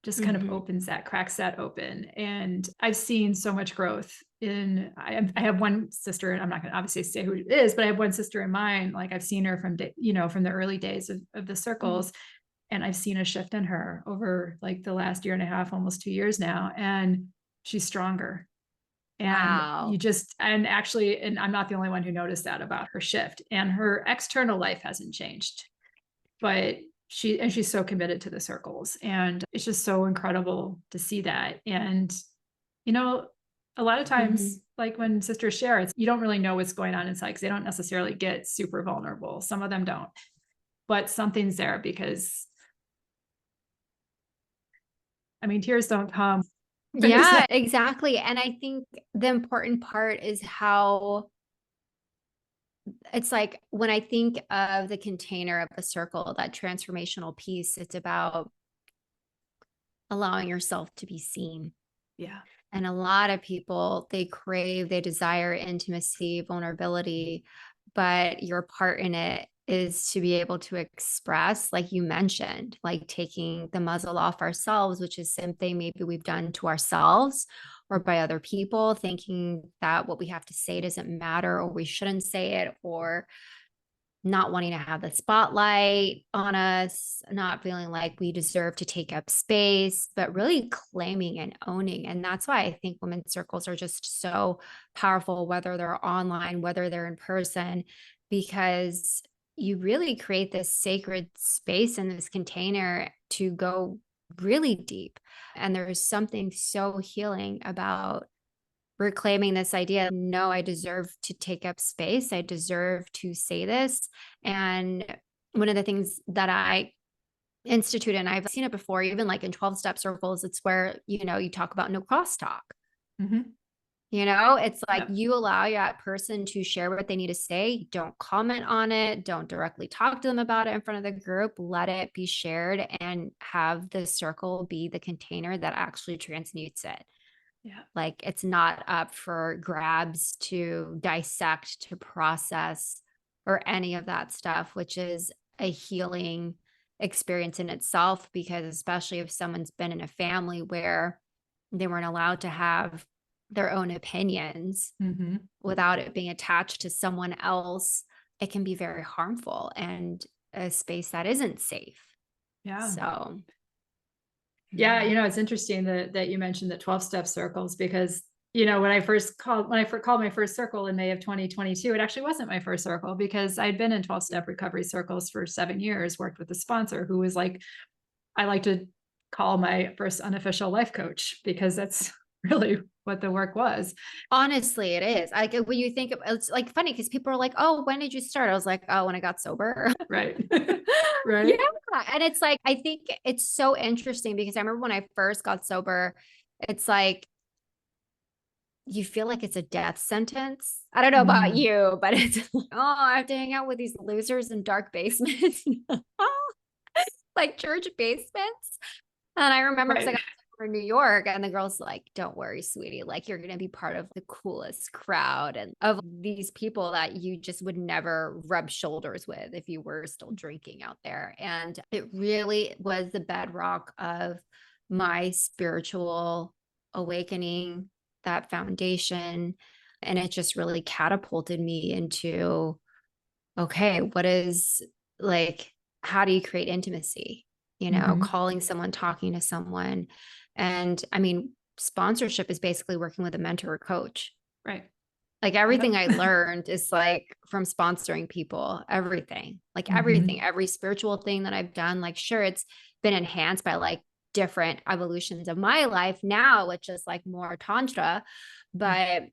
Just kind of opens that, cracks that open. And I've seen so much growth in, I have one sister, and I'm not going to obviously say who it is, but I have one sister in mind. Like I've seen her from, you know, from the early days of the circles. And I've seen a shift in her over like the last year and a half, almost 2 years now. And she's stronger. And you just, and actually, and I'm not the only one who noticed that about her shift, and her external life hasn't changed, but she's so committed to the circles, and it's just so incredible to see that. And, you know, a lot of times, like when sisters share, it's, you don't really know what's going on inside because they don't necessarily get super vulnerable. Some of them don't, but something's there because, I mean, tears don't come. Yeah, exactly. And I think the important part is how it's like when I think of the container of the circle, that transformational piece, it's about allowing yourself to be seen. Yeah. And a lot of people, they desire intimacy, vulnerability, but your part in it is to be able to express, like you mentioned, like taking the muzzle off ourselves, which is something maybe we've done to ourselves or by other people, thinking that what we have to say doesn't matter, or we shouldn't say it, or not wanting to have the spotlight on us, not feeling like we deserve to take up space, but really claiming and owning. And that's why I think women's circles are just so powerful, whether they're online, whether they're in person, because you really create this sacred space in this container to go really deep. And there's something so healing about reclaiming this idea, no, I deserve to take up space. I deserve to say this. And one of the things that I institute, and I've seen it before, even like in 12-step circles, it's where, you know, you talk about no crosstalk. You know, it's like you allow that person to share what they need to say. Don't comment on it. Don't directly talk to them about it in front of the group. Let it be shared and have the circle be the container that actually transmutes it. Yeah. Like it's not up for grabs to dissect, to process, or any of that stuff, which is a healing experience in itself, because especially if someone's been in a family where they weren't allowed to have their own opinions without it being attached to someone else, it can be very harmful and a space that isn't safe. Yeah. So yeah, you know, it's interesting that you mentioned the 12-step circles, because, you know, when I called my first circle in May of 2022, it actually wasn't my first circle, because I'd been in 12-step recovery circles for 7 years, worked with a sponsor who was like, I like to call my first unofficial life coach, because that's really what the work was. honestly, it is. Like when you think of, it's like funny because people are like, "Oh, when did you start?" I was like, "Oh, when I got sober." Right. Right. Yeah. And it's like, I think it's so interesting because I remember when I first got sober, it's like you feel like it's a death sentence. I don't know about you, but it's like, oh, I have to hang out with these losers in dark basements, like church basements. And I remember because I got in New York, and the girl's like, don't worry, sweetie, like you're going to be part of the coolest crowd and of these people that you just would never rub shoulders with if you were still drinking out there. And it really was the bedrock of my spiritual awakening, that foundation. And it just really catapulted me into, okay, what is like, how do you create intimacy? You know, calling someone, talking to someone. And I mean, sponsorship is basically working with a mentor or coach. Right. Like everything I learned is like from sponsoring people, everything, like everything, every spiritual thing that I've done. Like, sure, it's been enhanced by like different evolutions of my life now, which is like more Tantra, but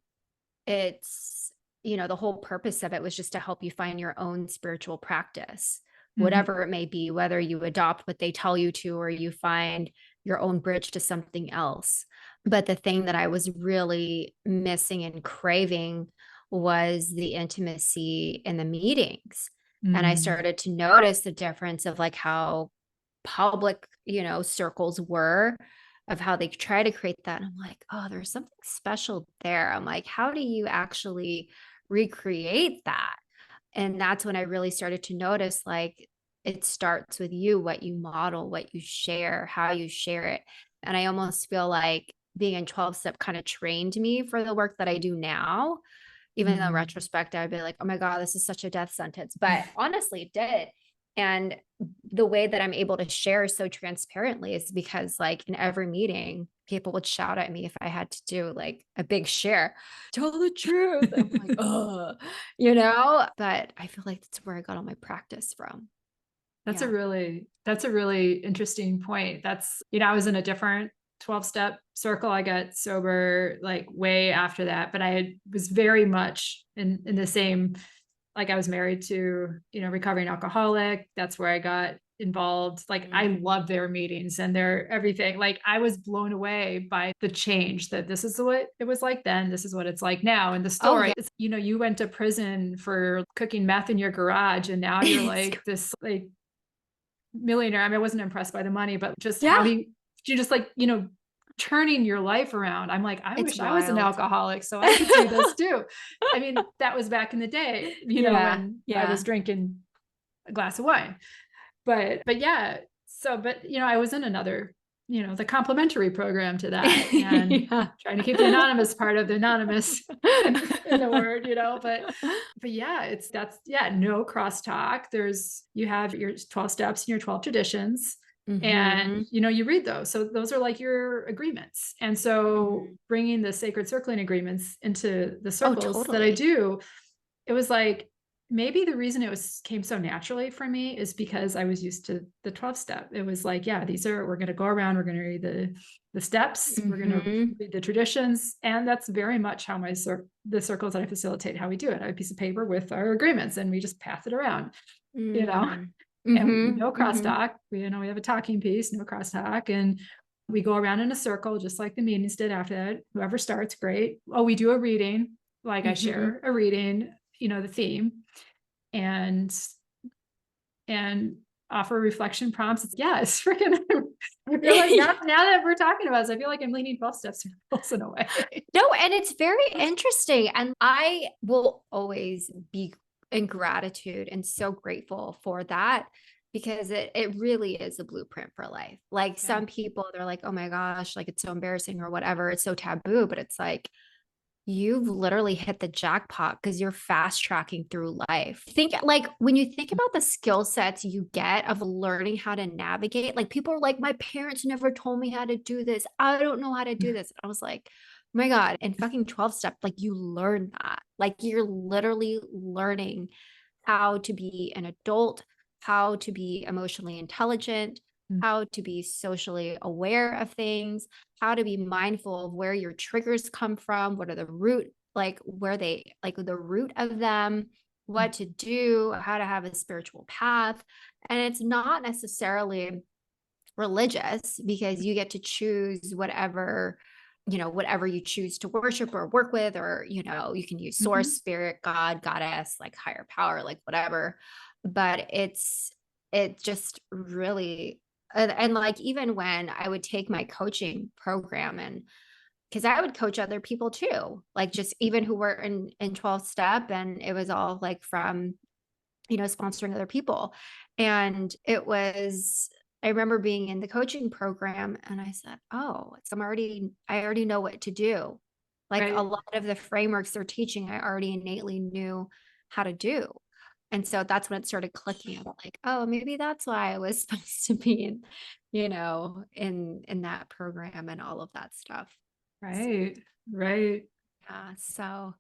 it's the whole purpose of it was just to help you find your own spiritual practice, Mhm. whatever it may be, whether you adopt what they tell you to, or you find your own bridge to something else. But the thing that I was really missing and craving was the intimacy in the meetings. And I Mm. started to notice the difference of like how public, circles were, of how they try to create that. And I'm like, oh, there's something special there. I'm like, how do you actually recreate that? And that's when I really started to notice like it starts with you, what you model, what you share, how you share it. And I almost feel like being in 12 step kind of trained me for the work that I do now. Even though in Mm. retrospect, I'd be like, oh my God, this is such a death sentence. But honestly, it did. And the way that I'm able to share so transparently is because, like, in every meeting, people would shout at me if I had to do like a big share, tell the truth. I'm like, oh, but I feel like that's where I got all my practice from. Yeah. That's a really interesting point. I was in a different 12-step circle. I got sober like way after that, but was very much in the same, like I was married to, recovering alcoholic. That's where I got involved. Like I love their meetings and their everything. Like I was blown away by the change that this is what it was like then. This is what it's like now. And the Oh, story yeah. is, you went to prison for cooking meth in your garage and now you're like this like millionaire. I mean, I wasn't impressed by the money, but just how Yeah. you just like, turning your life around. I'm like, I It's wish I was an wild. alcoholic so I could do this too. I mean, that was back in the day, Yeah. when I Yeah. was drinking a glass of wine. But yeah, but I was in another, the complementary program to that and Yeah. trying to keep the anonymous part of the anonymous in the word, but yeah, no crosstalk. You have your 12 steps and your 12 traditions. And Mhm. you read those. So those are like your agreements. And so Mhm. bringing the sacred circling agreements into the Oh, circles that I totally. do, it was like maybe the reason came so naturally for me is because I was used to the 12 step. It was like, yeah, we're going to go around, we're going to read the steps, we're going to Mhm. read the traditions. And that's very much how the circles that I facilitate, how we do it. I have a piece of paper with our agreements and we just pass it around, you know, Mm. and Mhm. no Mhm. crosstalk. We have a talking piece, no crosstalk. And we go around in a circle, just like the meetings did after that. Whoever starts, great. Oh, we do a reading. Like I Mhm. share a reading, the theme and offer reflection prompts. It's freaking, I feel like now that we're talking about this, I feel like I'm leaning 12 steps in a way. No, and it's very interesting. And I will always be in gratitude and so grateful for that because it really is a blueprint for life. Like Yeah. some people, they're like, oh my gosh, like it's so embarrassing or whatever. It's so taboo, but it's like, you've literally hit the jackpot because you're fast tracking through life. Think like when you think about the skill sets you get of learning how to navigate, like people are like, my parents never told me how to do this. I don't know how to do this. I was like, oh my God, and fucking 12 step, like you learn that. Like you're literally learning how to be an adult, how to be emotionally intelligent, how to be socially aware of things, how to be mindful of where your triggers come from, what are the root, like where they, like the root of them, what to do, how to have a spiritual path. And it's not necessarily religious because you get to choose whatever you choose to worship or work with, or you can use source, Mhm. spirit, God, goddess, like higher power, like whatever. But it just really, and like even when I would take my coaching program, and because I would coach other people too, like just even who were in 12 step, and it was all like from sponsoring other people. And I remember being in the coaching program and I said, oh, I already know what to do. Like a Right. lot of the frameworks they're teaching, I already innately knew how to do. And so that's when it started clicking. I'm like, oh, maybe that's why I was supposed to be in that program and all of that stuff. Right. Right. Yeah, so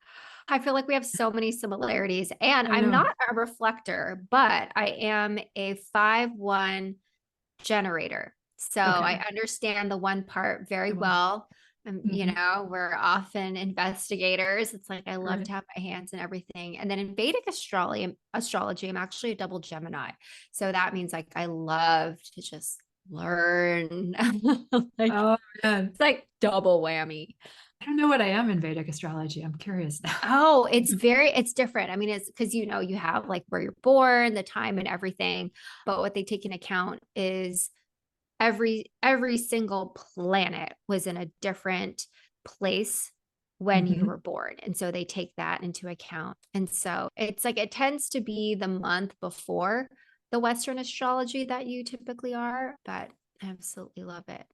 I feel like we have so many similarities, and I I'm know. not a reflector, but I am a 5-1 generator. So Okay. I understand the one part very The one. well. You know, we're often investigators. It's like, I love Right. to have my hands in everything. And then in Vedic astrology, I'm actually a double Gemini. So that means like, I love to just learn. Like, Oh, man. it's like double whammy. I don't know what I am in Vedic astrology. I'm curious now. Oh, it's different. I mean, it's because, you know, you have like where you're born, the time and everything. But what they take into account is every single planet was in a different place when you were born. And so they take that into account. And so it's like, it tends to be the month before the Western astrology that you typically are, but I absolutely love it.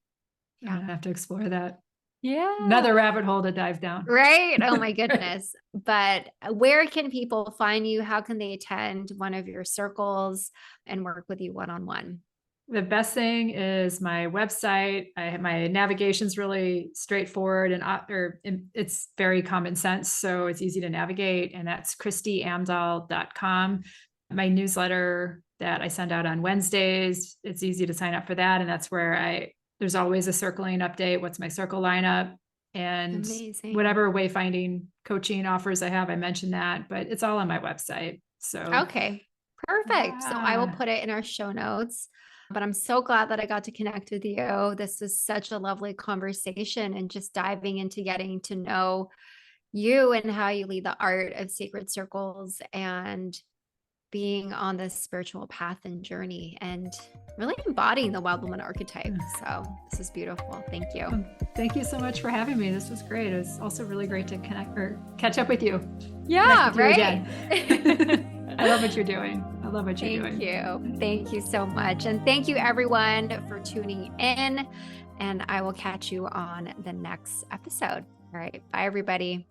I'm gonna have to explore that. Yeah. Another rabbit hole to dive down. Right. Oh my goodness. But where can people find you? How can they attend one of your circles and work with you one-on-one? The best thing is my website. My navigation's really straightforward and it's very common sense. So it's easy to navigate. And that's kristiamdahl.com. My newsletter that I send out on Wednesdays, it's easy to sign up for that. And that's where there's always a circling update. What's my circle lineup? And Amazing. whatever wayfinding coaching offers I have, I mentioned that, but it's all on my website. So, okay, perfect. So I will yeah. put it in our show notes. But I'm so glad that I got to connect with you. This was such a lovely conversation, and just diving into getting to know you and how you lead the art of sacred circles and being on this spiritual path and journey and really embodying the wild woman archetype. So this is beautiful. Thank you. Thank you so much for having me. This was great. It was also really great to catch up with you. Yeah, right. I love what you're doing. I love what you're doing. Thank you. Thank you so much. And thank you everyone for tuning in. And I will catch you on the next episode. All right. Bye, everybody.